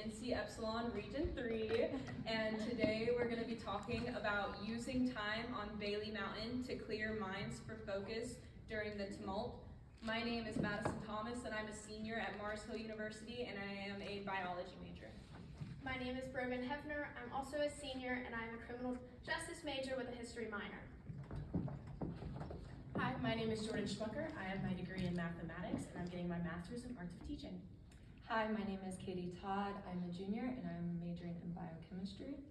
NC Epsilon Region 3, and today we're going to be talking about using time on Bailey Mountain to clear minds for focus during the tumult. My name is Madison Thomas, and I'm a senior at Mars Hill University, and I am a biology major. My name is Brogan Hefner. I'm also a senior, and I'm a criminal justice major with a history minor. Hi, my name is Jordan Schmucker. I have my degree in mathematics, and I'm getting my master's in arts of teaching. Hi, my name is Katie Todd. I'm a junior and I'm majoring in biochemistry.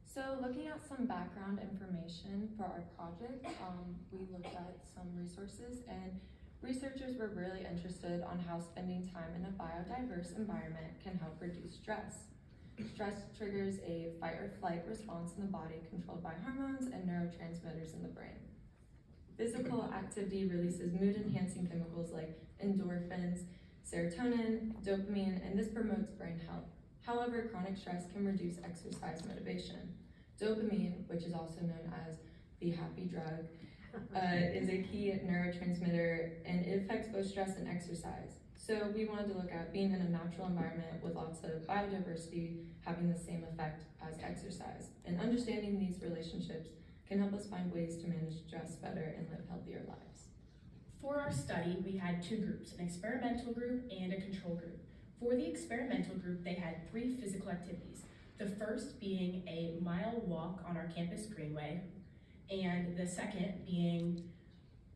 So looking at some background information for our project, we looked at some resources, and researchers were really interested on how spending time in a biodiverse environment can help reduce stress. Stress triggers a fight or flight response in the body controlled by hormones and neurotransmitters in the brain. Physical activity releases mood-enhancing chemicals like endorphins, serotonin, dopamine, and this promotes brain health. However, chronic stress can reduce exercise motivation. Dopamine, which is also known as the happy drug, is a key neurotransmitter, and it affects both stress and exercise. So we wanted to look at being in a natural environment with lots of biodiversity having the same effect as exercise. And understanding these relationships can help us find ways to manage stress better and live healthier lives. For our study, we had two groups, an experimental group and a control group. For the experimental group, they had 3 physical activities. The first being a mile walk on our campus greenway, and the second being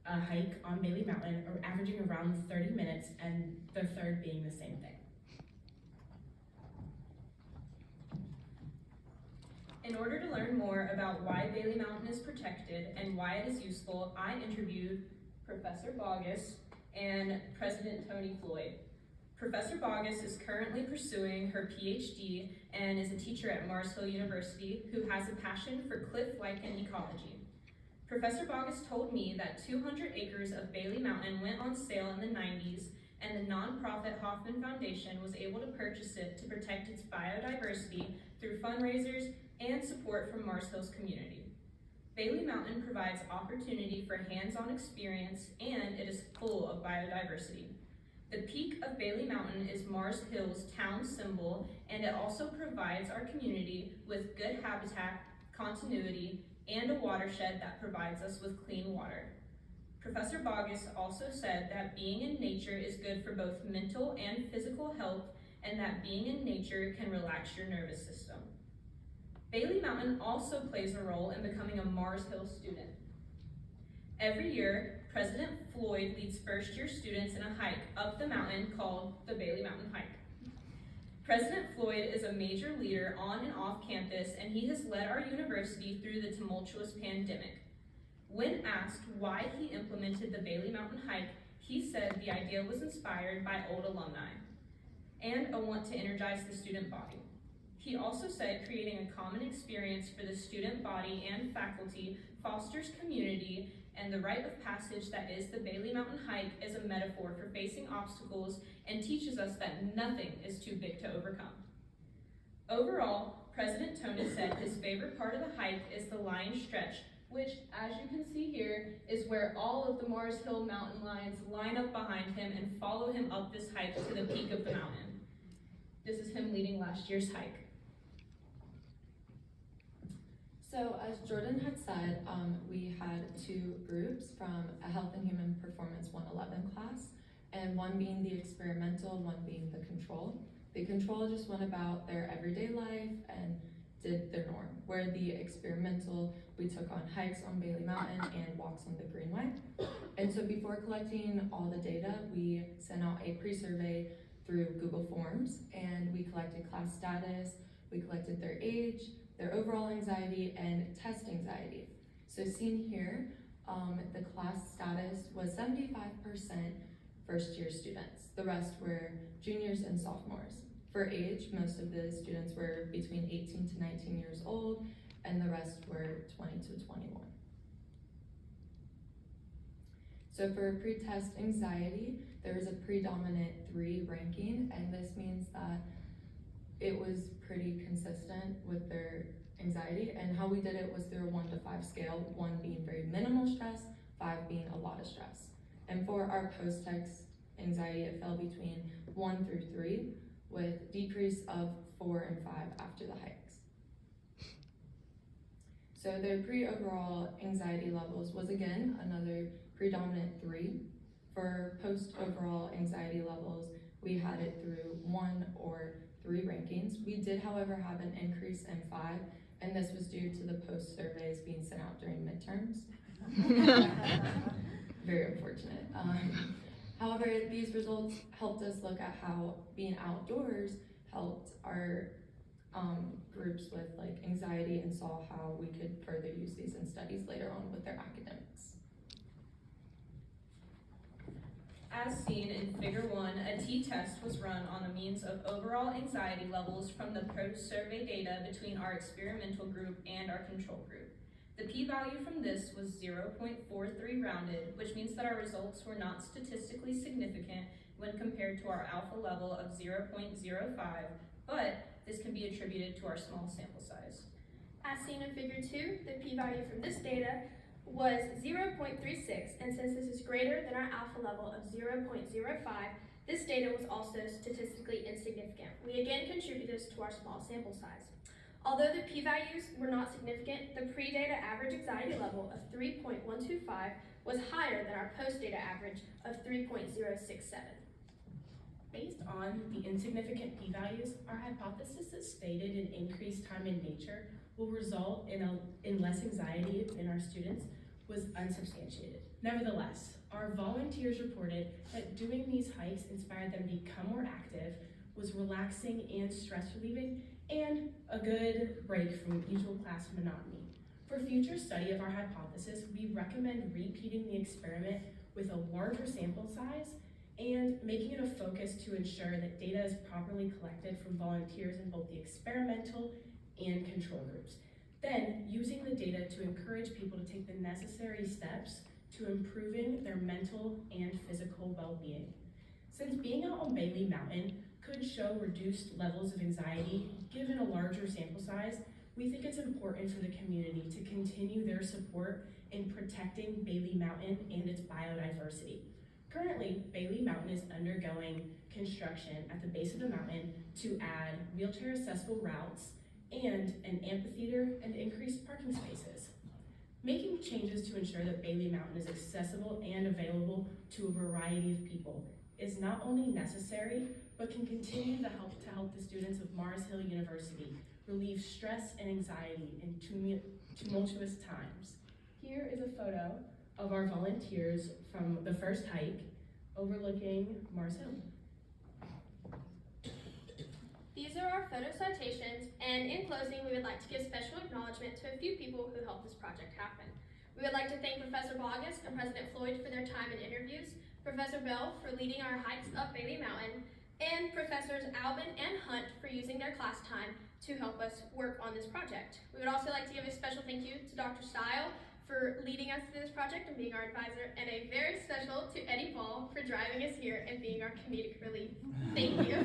a hike on Bailey Mountain, or averaging around 30 minutes, and the third being the same thing. In order to learn more about why Bailey Mountain is protected and why it is useful, I interviewed Professor Bogus and President Tony Floyd. Professor Bogus is currently pursuing her PhD and is a teacher at Mars Hill University who has a passion for cliff lichen ecology. Professor Bogus told me that 200 acres of Bailey Mountain went on sale in the 90s, and the nonprofit Hoffman Foundation was able to purchase it to protect its biodiversity through fundraisers and support from Mars Hill's community. Bailey Mountain provides opportunity for hands-on experience, and it is full of biodiversity. The peak of Bailey Mountain is Mars Hill's town symbol, and it also provides our community with good habitat, continuity, and a watershed that provides us with clean water. Professor Bogus also said that being in nature is good for both mental and physical health, and that being in nature can relax your nervous system. Bailey Mountain also plays a role in becoming a Mars Hill student. Every year, President Floyd leads first-year students in a hike up the mountain called the Bailey Mountain Hike. President Floyd is a major leader on and off campus, and he has led our university through the tumultuous pandemic. When asked why he implemented the Bailey Mountain Hike, he said the idea was inspired by old alumni and a want to energize the student body. He also said creating a common experience for the student body and faculty fosters community, and the rite of passage that is the Bailey Mountain Hike is a metaphor for facing obstacles and teaches us that nothing is too big to overcome. Overall, President Tony said his favorite part of the hike is the line stretch, which, as you can see here, is where all of the Mars Hill mountain lions line up behind him and follow him up this hike to the peak of the mountain. This is him leading last year's hike. So as Jordan had said, we had 2 groups from a Health and Human Performance 111 class, and one being the experimental, one being the control. The control just went about their everyday life and did their norm, where the experimental, we took on hikes on Bailey Mountain and walks on the Greenway. And so before collecting all the data, we sent out a pre-survey through Google Forms, and we collected class status, we collected their age, their overall anxiety, and test anxiety. So seen here, the class status was 75% first-year students. The rest were juniors and sophomores. For age, most of the students were between 18 to 19 years old, and the rest were 20 to 21. So for pre-test anxiety, there was a predominant 3 ranking, and this means that it was pretty consistent with their anxiety, and how we did it was through a 1 to 5 scale, 1 being very minimal stress, 5 being a lot of stress. And for our post-test anxiety, it fell between 1 through 3, with decrease of 4 and 5 after the hikes. So their pre-overall anxiety levels was again another predominant 3. For post-overall anxiety levels, we had it through 1 or 3 rankings. We did, however, have an increase in 5, and this was due to the post-surveys being sent out during midterms. Very unfortunate. However, these results helped us look at how being outdoors helped our groups with like anxiety, and saw how we could further use these in studies later on with their academics. As seen in Figure 1, a t-test was run on the means of overall anxiety levels from the post-survey data between our experimental group and our control group. The p-value from this was 0.43 rounded, which means that our results were not statistically significant when compared to our alpha level of 0.05, but this can be attributed to our small sample size. As seen in Figure 2, the p-value from this data was 0.36, and since this is greater than our alpha level of 0.05, this data was also statistically insignificant. We again contribute this to our small sample size. Although the p-values were not significant, the pre-data average anxiety level of 3.125 was higher than our post-data average of 3.067. Based on the insignificant p-values, our hypothesis that stated an increased time in nature will result in less anxiety in our students was unsubstantiated. Nevertheless, our volunteers reported that doing these hikes inspired them to become more active, was relaxing and stress relieving, and a good break from usual class monotony. For future study of our hypothesis, we recommend repeating the experiment with a larger sample size and making it a focus to ensure that data is properly collected from volunteers in both the experimental and control groups. Then, using the data to encourage people to take the necessary steps to improving their mental and physical well-being. Since being out on Bailey Mountain could show reduced levels of anxiety given a larger sample size, we think it's important for the community to continue their support in protecting Bailey Mountain and its biodiversity. Currently, Bailey Mountain is undergoing construction at the base of the mountain to add wheelchair accessible routes and an amphitheater and increased parking spaces. Making changes to ensure that Bailey Mountain is accessible and available to a variety of people is not only necessary, but can continue to help the students of Mars Hill University relieve stress and anxiety in tumultuous times. Here is a photo of our volunteers from the first hike overlooking Mars Hill. These are our photo citations, and in closing, we would like to give special acknowledgement to a few people who helped this project happen. We would like to thank Professor Bogus and President Floyd for their time and interviews, Professor Bell for leading our hikes up Bailey Mountain, and Professors Albin and Hunt for using their class time to help us work on this project. We would also like to give a special thank you to Dr. Stile for leading us through this project and being our advisor, and a very special to Eddie Ball for driving us here and being our comedic relief. Thank you.